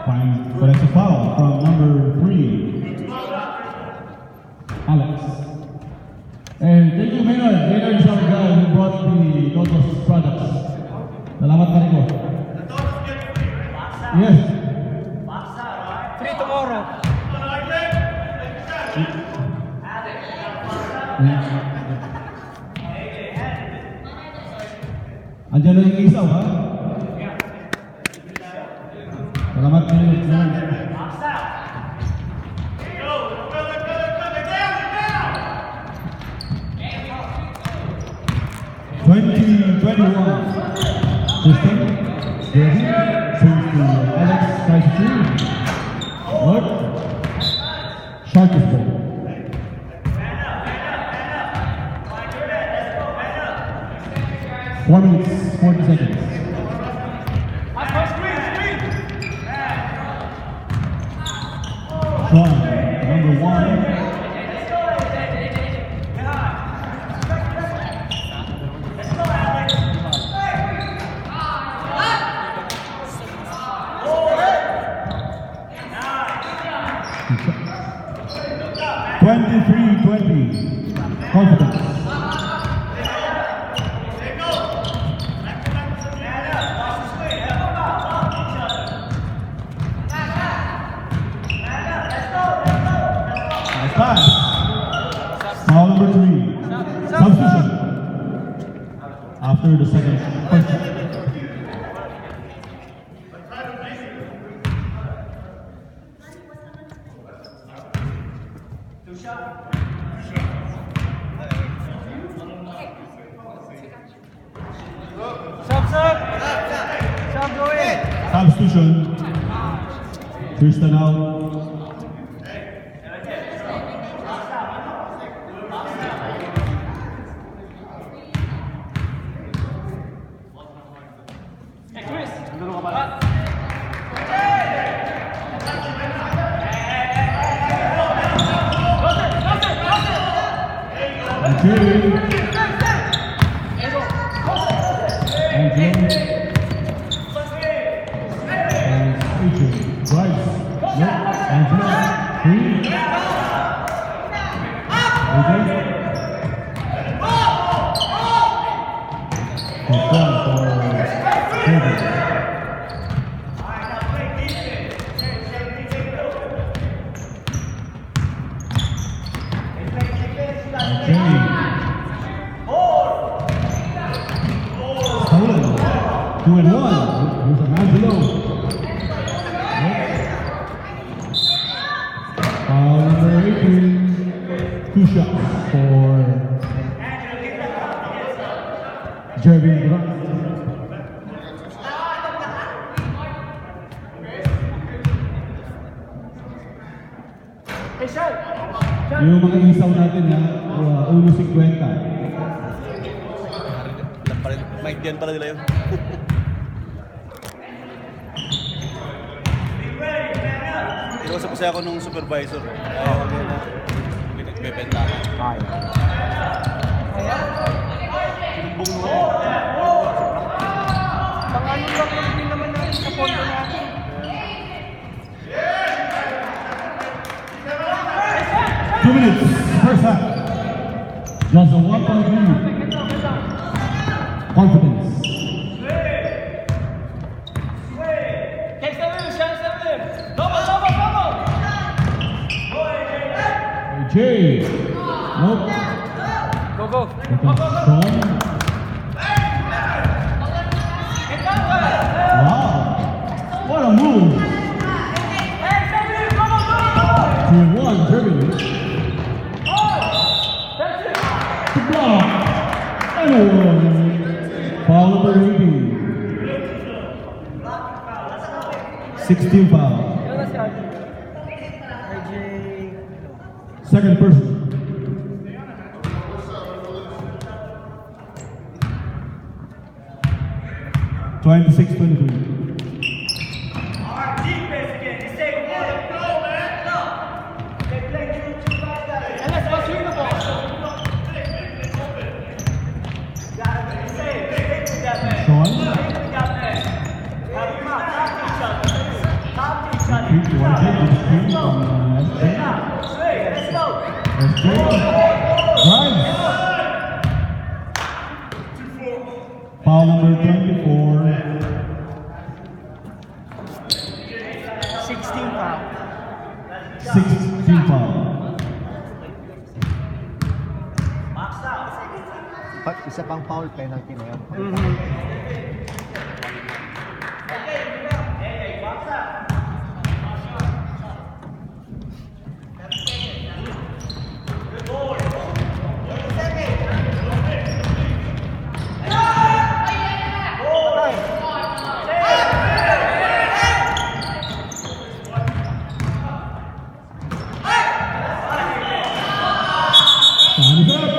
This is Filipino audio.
Fine, but it's a foul from number 3, Alex. And thank you, Maynard. Maynard is our guy who brought the Lotus products. Salamat pa rin ko. Yes. Free tomorrow. Andiyan na yung isaw, ha? Salamat pa rin. 20-21. Tristan, ready? Swings to Alex, tries to shoot. Look. Shark is ball. Four minutes, 40 seconds. Sean, number 1. Confidence. Nice pass. Foul number 3. Substitution. After the second question. Substitution. Tristan out. Hey Chris, dulu ka pala. Two and one. Here's a man below. Number 18. 2 shots for Jervin Durant. Yung mga isaw natin ha, 1.50. Mic din pala nila yun. Inuusap kasi ako nung supervisor. Ayaw ko na pinagbebenta. Sinumbong mo. Pangalan lang din naman natin sa pondo natin. Two minutes, first half. Just a 1-point lead. Confidence. AJ. Nope. Go, go. Sean. Wow. What a move. 2-1, Jervin. To block. And a one. Foul number 18. 16 foul. Second person. Twenty-six, 23. Sean. SG from SG. SG. Drive. Foul number 24. 16 foul. 16 foul. Pag isa pang foul, penalty na yan. Time's up.